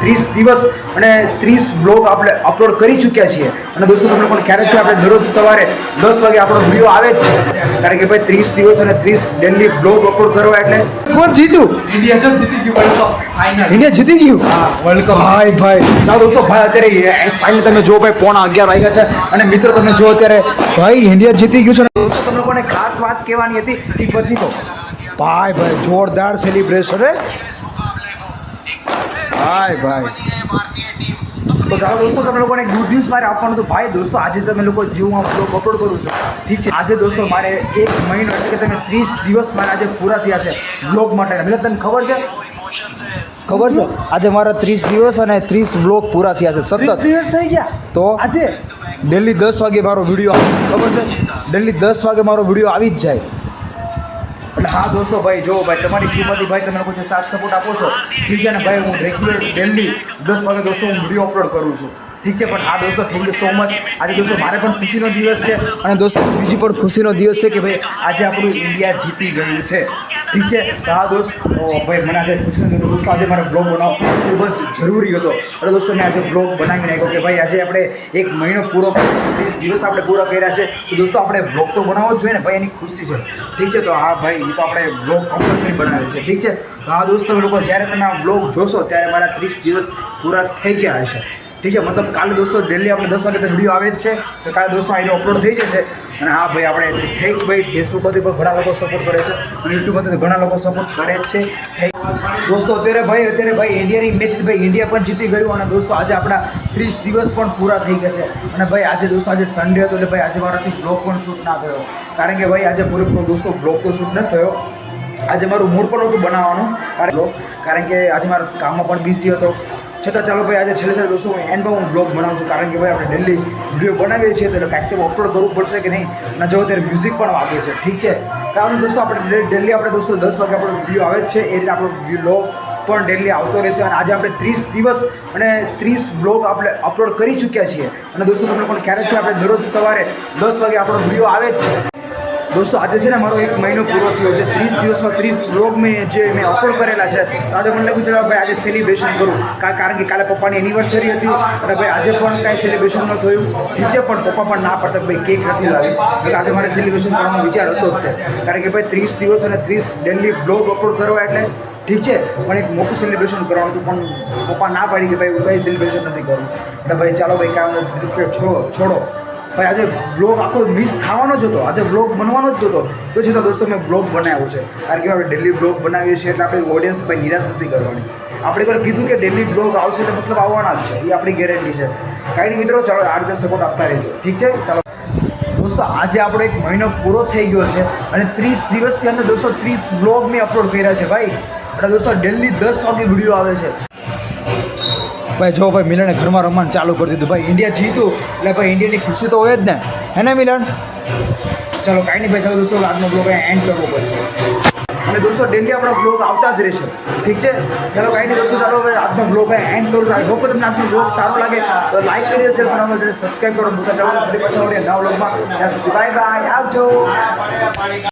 30 દિવસ અને 30 બ્લોગ આપણે અપલોડ કરી ચૂક્યા છીએ અને દોસ્તો તમને પણ ખ્યાલ છે આપણે દરરોજ સવારે 10 વાગે આપણો વિડીયો આવે જ છે કારણ કે ભાઈ 30 દિવસ અને 30 ડેલી બ્લોગ અપલોડ કરવા એટલે કોણ જીત્યું? ઇન્ડિયા છે જીતી ગયું વર્લ્ડ કપ ફાઇનલ. ઇન્ડિયા જીતી ગયું. હા વર્લ્ડ કપ. ભાઈ ચાલો દોસ્તો ભાઈ અત્યારે ફાઇનલ તમે જો ભાઈ 11:15 વાગ્યા છે અને મિત્રો તમે જો અત્યારે ભાઈ ઇન્ડિયા જીતી ગયું છે. દોસ્તો તમને લોકોને ખાસ વાત કહેવાની હતી એ પછી તો ભાઈ જોરદાર સેલિબ્રેશન હે ભાઈ. તો ચાલો દોસ્તો તમે લોકોને ગુડ ન્યૂઝ મારે આપવાનું હતું ભાઈ. દોસ્તો આજે તમે લોકો જેવું હું બ્લોગ અપલોડ કરું છું ઠીક છે. આજે દોસ્તો મારે 1 મહિનો એટલે કે તમે 30 દિવસ મારે આજે પૂરા થયા છે બ્લોગ માટે. એટલે તને ખબર છે આજે મારા 30 દિવસ અને 30 બ્લોગ પૂરા થયા છે. 30 દિવસ થઈ ગયા તો આજે ડેલી 10 વાગે મારો વિડીયો ખબર છે ડેલી 10 વાગે મારો વિડીયો આવી જ જાય. એટલે હા દોસ્તો ભાઈ જો ભાઈ તમારી કિંમતી ભાઈ તમે લોકો જે સાથ સપોર્ટ આપો છો ઠીક છે ને ભાઈ. હું રેગ્યુલર ડેલી 10 વાગે દોસ્તો હું વિડીયો અપલોડ કરું છું ઠીક છે. પણ હા દોસ્તો થેન્ક યુ સો મચ. આજે દોસ્તો મારે પણ ખુશીનો દિવસ છે અને દોસ્તો બીજી પણ ખુશીનો દિવસ છે કે ભાઈ આજે આપણું ઇન્ડિયા જીતી ગયું છે ઠીક છે. તો હા દોસ્ત ભાઈ મને આજે ખુશીનો દિવસ દોસ્તો આજે મારે બ્લોગ બનાવવો ખૂબ જ જરૂરી હતો એટલે દોસ્તો મેં આજે બ્લોગ બનાવી નાખ્યો કે ભાઈ આજે આપણે 1 મહિનો પૂરો 30 દિવસ આપણે પૂરા કર્યા છે તો દોસ્તો આપણે બ્લોગ તો બનાવવો જ જોઈએ ને ભાઈ એની ખુશી છે ઠીક છે. તો હા ભાઈ એ તો આપણે બ્લોગ કમ્પલસરી બનાવીએ છીએ ઠીક છે. તો હા દોસ્તો લોકો જ્યારે તમે આ બ્લોગ જોશો ત્યારે મારા 30 દિવસ પૂરા થઈ ગયા હશે ઠીક છે. મતલબ કાલે દોસ્તો ડેલી આપણે 10 વાગે તો વિડીયો આવે જ છે તો કાલે દોસ્તો આઈડી અપલોડ થઈ જશે. અને હા ભાઈ આપણે ઠીક ભાઈ ફેસબુક પરથી પણ ઘણા લોકો સપોર્ટ કરે છે અને યુટ્યુબ પરથી ઘણા લોકો સપોર્ટ કરે જ છે દોસ્તો. અત્યારે ભાઈ ઇન્ડિયાની મેચ ભાઈ ઇન્ડિયા પણ જીતી ગયું અને દોસ્તો આજે આપણા 30 દિવસ પણ પૂરા થઈ ગયા છે. અને ભાઈ આજે દોસ્તો આજે સન્ડે હતો એટલે ભાઈ આજે મારાથી બ્લોગ પણ શૂટ ના થયો કારણ કે ભાઈ આજે પૂરેપૂરો દોસ્તો બ્લોગ તો શૂટ ન થયો. આજે મારું મૂડ પણ નહોતું બનાવવાનું કારણ કે આજે મારા કામમાં પણ બિઝી હતો છતાં ચાલો ભાઈ આજે છેલ્લે દોસ્તો હું એન્ડમાં હું બ્લોગ બનાવું છું કારણ કે ભાઈ આપણે ડેલી વિડીયો બનાવીએ છીએ તો કાંઈક તો અપલોડ કરવું પડશે કે નહીં. અને જો અત્યારે મ્યુઝિક પણ વાગે છે ઠીક છે. કારણ દોસ્તો આપણે ડેલી આપણે દોસ્તો 10 વાગે આપણો વિડીયો આવે જ છે એ રીતે આપણો બ્લોગ પણ ડેલી આવતો રહેશે. અને આજે આપણે 30 દિવસ અને 30 બ્લોગ આપણે અપલોડ કરી ચૂક્યા છીએ અને દોસ્તો તમને પણ ખ્યાલ છે આપણે દરરોજ સવારે 10 વાગે આપણો વિડીયો આવે જ છે દોસ્તો. આજે છે ને મારો 1 મહિનો પૂરો થયો છે 30 દિવસમાં 30 બ્લોગ મેં અપલોડ કરેલા છે. તો આજે મને લાગ્યું કે ભાઈ આજે સેલિબ્રેશન કરું કારણ કે કાલે પપ્પાની એનિવર્સરી હતી અને ભાઈ આજે પણ કાંઈ સેલિબ્રેશન ન થયું ઠીક છે. પણ પપ્પા પણ ના પડતા ભાઈ કેક નથી લાવી એટલે આજે મારે સેલિબ્રેશન કરવાનો વિચાર હતો જ તે કારણ કે ભાઈ 30 દિવસ અને 30 ડેલી બ્લોગ અપલોડ કરવા એટલે ઠીક છે. પણ એક મોટું સેલિબ્રેશન કરવાનું હતું પણ પપ્પા ના પાડી કે ભાઈ હું કંઈ સેલિબ્રેશન નથી કરવું એટલે ભાઈ ચાલો ભાઈ કાંઈ છોડો ભાઈ આજે બ્લોગ આખો મિસ થવાનો જ હતો આજે બ્લોગ બનવાનો જ હતો તો છતાં દોસ્તો મેં બ્લોગ બનાવ્યો છે કારણ કે આપણે ડેલી બ્લોગ બનાવીએ છીએ એટલે આપણે ઓડિયન્સ ભાઈ નિરાશ નથી કરવાની. આપણે એકવાર કીધું કે ડેલી બ્લોગ આવશે તો મતલબ આવવાના જ છે એ આપણી ગેરંટી છે. કાંઈ નહીં મિત્રો ચાલો આ રીતે સપોર્ટ આપતા રહેજો ઠીક છે. ચાલો દોસ્તો આજે આપણો 1 મહિનો પૂરો થઈ ગયો છે અને 30 દિવસથી અંદર દોસ્તો 30 બ્લોગ મેં અપલોડ કર્યા છે ભાઈ. એટલે દોસ્તો ડેલી 10 વાગે વિડીયો આવે છે ભાઈ. જો ભાઈ મિલને ઘરમાં રમવાનું ચાલુ કરી દીધું ભાઈ ઇન્ડિયા જીતું એટલે ભાઈ ઇન્ડિયાની ખુશી તો હોય જ ને હે ને મિલન. ચાલો કાંઈ નહીં ભાઈ ચાલો દોસ્તો આજનો બ્લોગ એન્ડ કરવો પડશે અને દોસ્તો ડેલી આપણો બ્લોગ આવતા જ રહેશે ઠીક છે. ચાલો કાંઈ નહીં દોસ્તો ચાલો ભાઈ આજનો બ્લોગ એન્ડ કરું. આઈ હોપ તમને આજનો બ્લોગ સારો લાગે તો લાઈક કરી દેજો ચેનલ સબસ્ક્રાઈબ કરો. નવા બ્લોગમાં ત્યાં સુધી બાય આવજો.